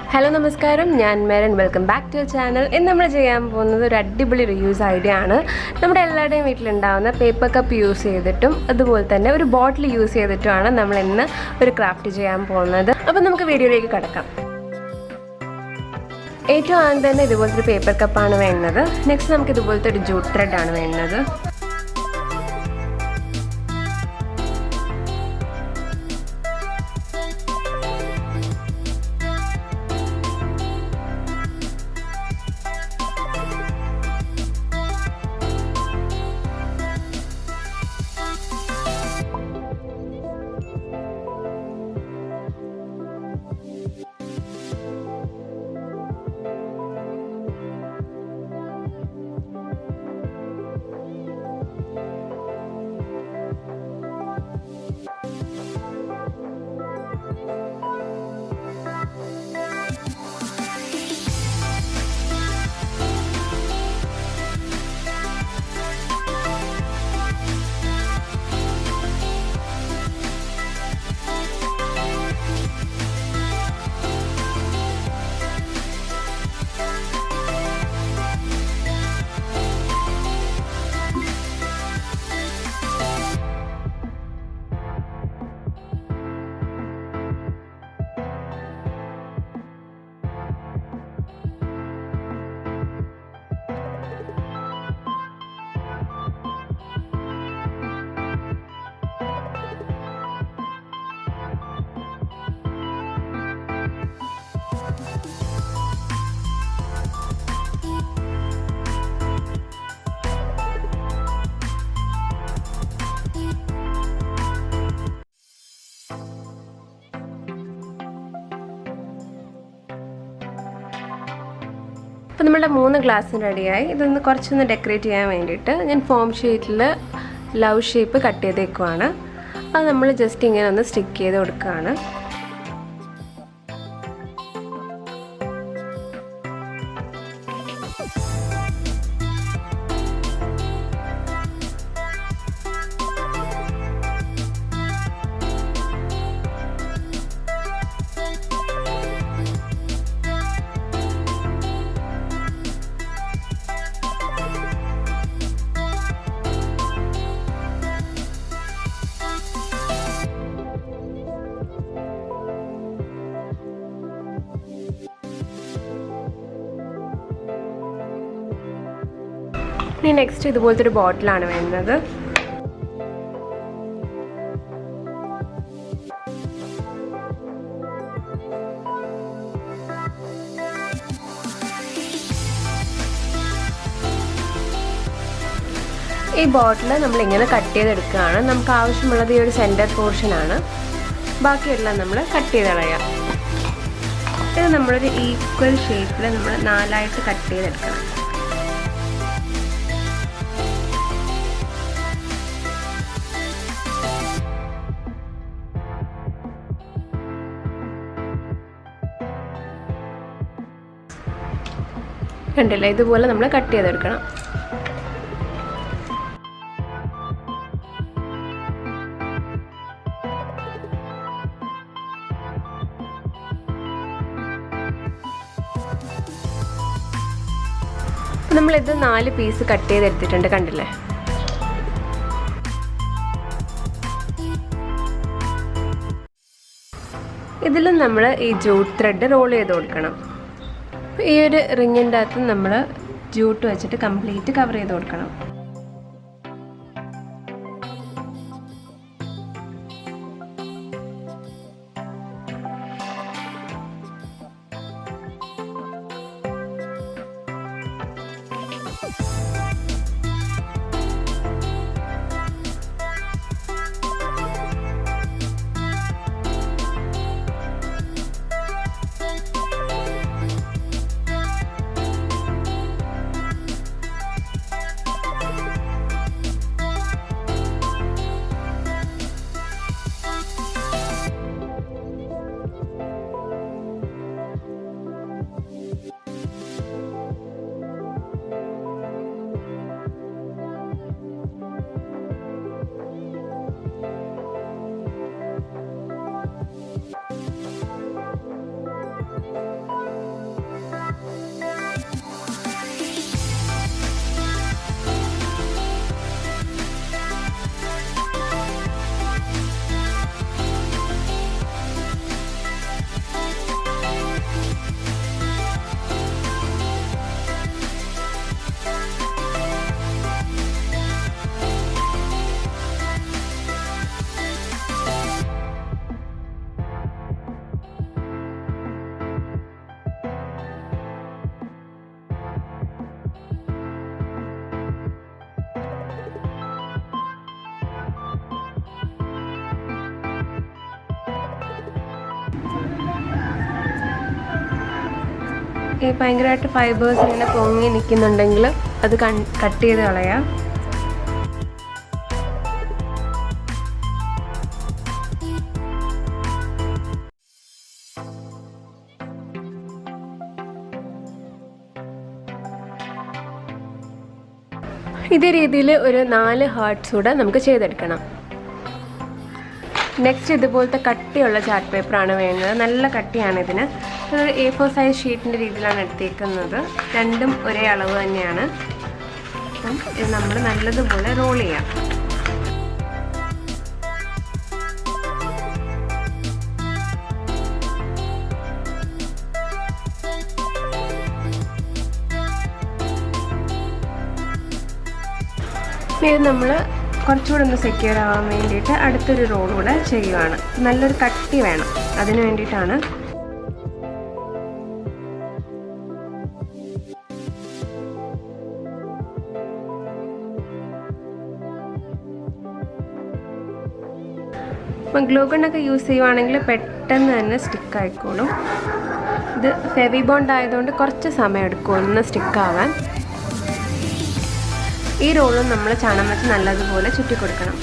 Hello, Namaskaram. I'm Merin. Welcome back to our channel. In this video, we will use a reuse idea. We will use a paper cup use a bottle use a craft. So, we will video. This is a paper cup. Next, we will use a jute thread. We have 3 glasses ready. This is decorate foam sheet love shape cut we just stick it. Next, this is a bottle. This bottle we will cut it. We will center portion. We will cut it. This is equal shape. We will cut it. കണ്ടില്ലേ ഇതുപോലെ നമ്മൾ cut ചെയ്തെടുക്കണം. നമ്മൾ ഇത് 4 piece cut ചെയ്തെടുത്തിട്ടുണ്ട് കണ്ടില്ലേ. ഇതിൽ നമ്മൾ ഈ ജൂട്ട് ത്രെഡ് റോൾ ചെയ്ത് കൊടുക്കണം. ഈ ഒരു റിങ്ങിൻ്റെ അകത്ത് നമ്മൾ ജൂട്ട് വെച്ചിട്ട് കംപ്ലീറ്റ് കവർ ചെയ്ത് കൊടുക്കണം. ഈ ഭയങ്കരമായിട്ട് ഫൈബേഴ്സ് ഇങ്ങനെ പൊങ്ങി നിൽക്കുന്നുണ്ടെങ്കിൽ അത് കട്ട് ചെയ്ത് കളയാം. ഇതേ രീതിയിൽ ഒരു 4 ഹാർട്ട്സ് കൂടെ നമുക്ക് ചെയ്തെടുക്കണം. നെക്സ്റ്റ് ഇതുപോലത്തെ കട്ടിയുള്ള ചാർട്ട് പേപ്പറാണ് വേണ്ടത്. നല്ല കട്ടിയാണ് ഇതിന്. ഒരു A4 സൈസ് ഷീറ്റിൻ്റെ രീതിയിലാണ് എടുത്തേക്കുന്നത്. രണ്ടും ഒരേ അളവ് തന്നെയാണ്. അപ്പം ഇത് നമ്മൾ നല്ലതുപോലെ റോൾ ചെയ്യാം. ഇത് നമ്മൾ കുറച്ചുകൂടെ ഒന്ന് സെക്യൂർ ആവാൻ വേണ്ടിയിട്ട് അടുത്തൊരു റോൾ കൂടെ ചെയ്യുകയാണ്. നല്ലൊരു കട്ടി വേണം, അതിന് വേണ്ടിയിട്ടാണ്. അപ്പം ഗ്ലൂ ഗണ്ണൊക്കെ യൂസ് ചെയ്യുവാണെങ്കിൽ പെട്ടെന്ന് തന്നെ സ്റ്റിക്ക് ആയിക്കോളും. ഇത് ഫെവി ബോണ്ട് ആയതുകൊണ്ട് കുറച്ച് സമയം എടുക്കും ഒന്ന് സ്റ്റിക്കാവാൻ. ഈ റോളും നമ്മൾ ചണം വെച്ച് നല്ലതുപോലെ ചുറ്റി കൊടുക്കണം.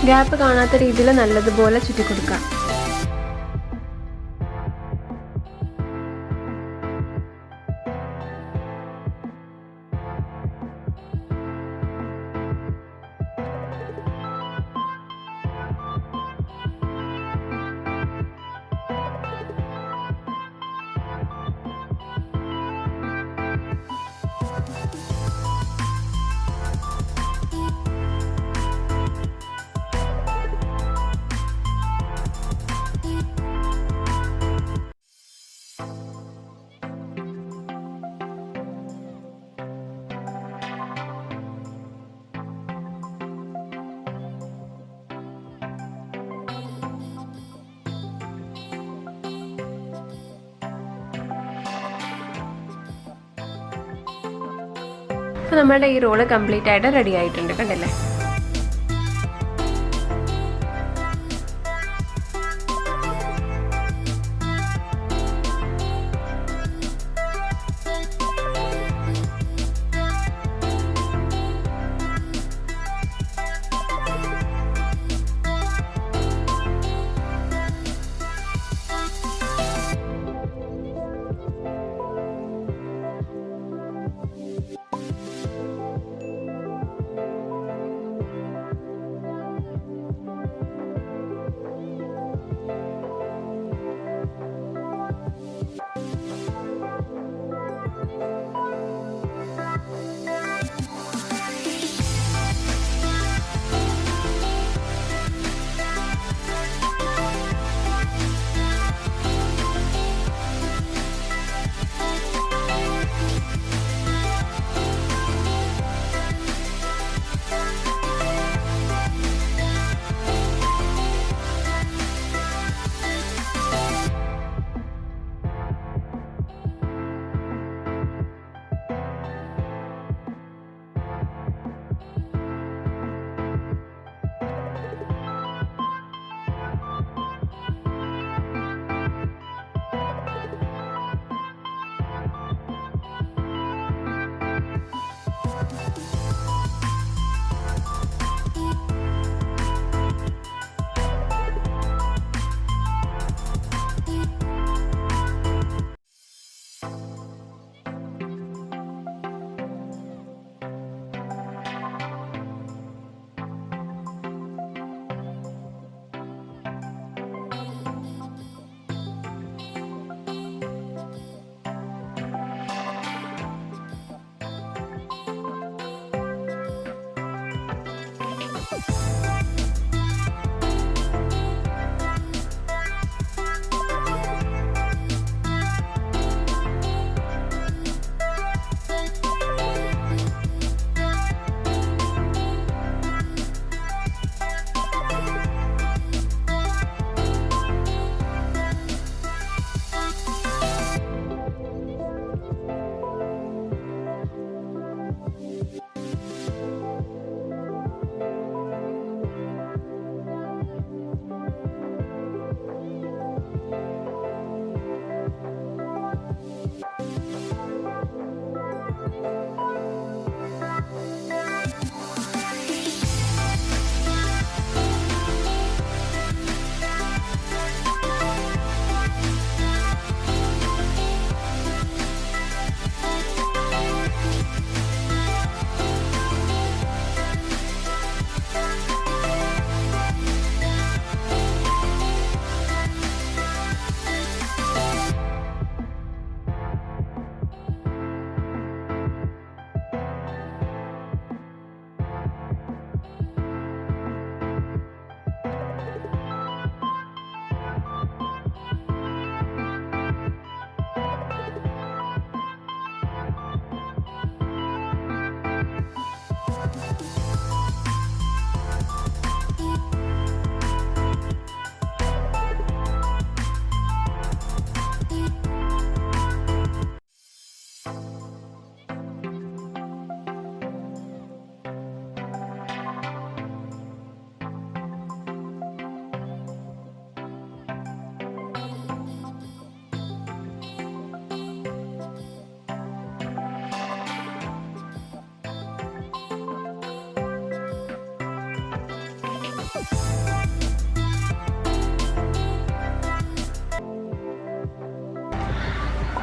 ഗ്യാപ്പ് കാണാത്ത രീതിയിൽ നല്ലതുപോലെ ചുറ്റി കൊടുക്കാം. അപ്പോൾ നമ്മുടെ ഈ റോള് കംപ്ലീറ്റ് ആയിട്ട് റെഡി ആയിട്ടുണ്ട്, കണ്ടില്ലേ?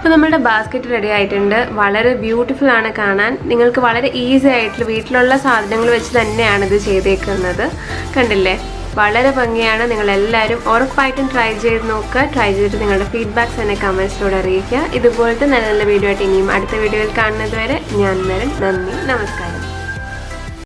അപ്പോൾ നമ്മുടെ ബാസ്ക്കറ്റ് റെഡി ആയിട്ടുണ്ട്. വളരെ ബ്യൂട്ടിഫുൾ ആണ് കാണാൻ. നിങ്ങൾക്ക് വളരെ ഈസി ആയിട്ട് വീട്ടിലുള്ള സാധനങ്ങൾ വെച്ച് തന്നെയാണ് ഇത് ചെയ്തേക്കുന്നത്. കണ്ടില്ലേ, വളരെ ഭംഗിയാണ്. നിങ്ങളെല്ലാവരും ഉറപ്പായിട്ടും ട്രൈ ചെയ്ത് നോക്കുക. ട്രൈ ചെയ്തിട്ട് നിങ്ങളുടെ ഫീഡ്ബാക്ക്സ് എന്നെ കമൻസിലൂടെ അറിയിക്കുക. ഇതുപോലത്തെ നല്ല നല്ല വീഡിയോ ആയിട്ട് ഇനിയും അടുത്ത വീഡിയോയിൽ കാണുന്നത് വരെ ഞാൻ മെറിൻ. നന്ദി, നമസ്കാരം.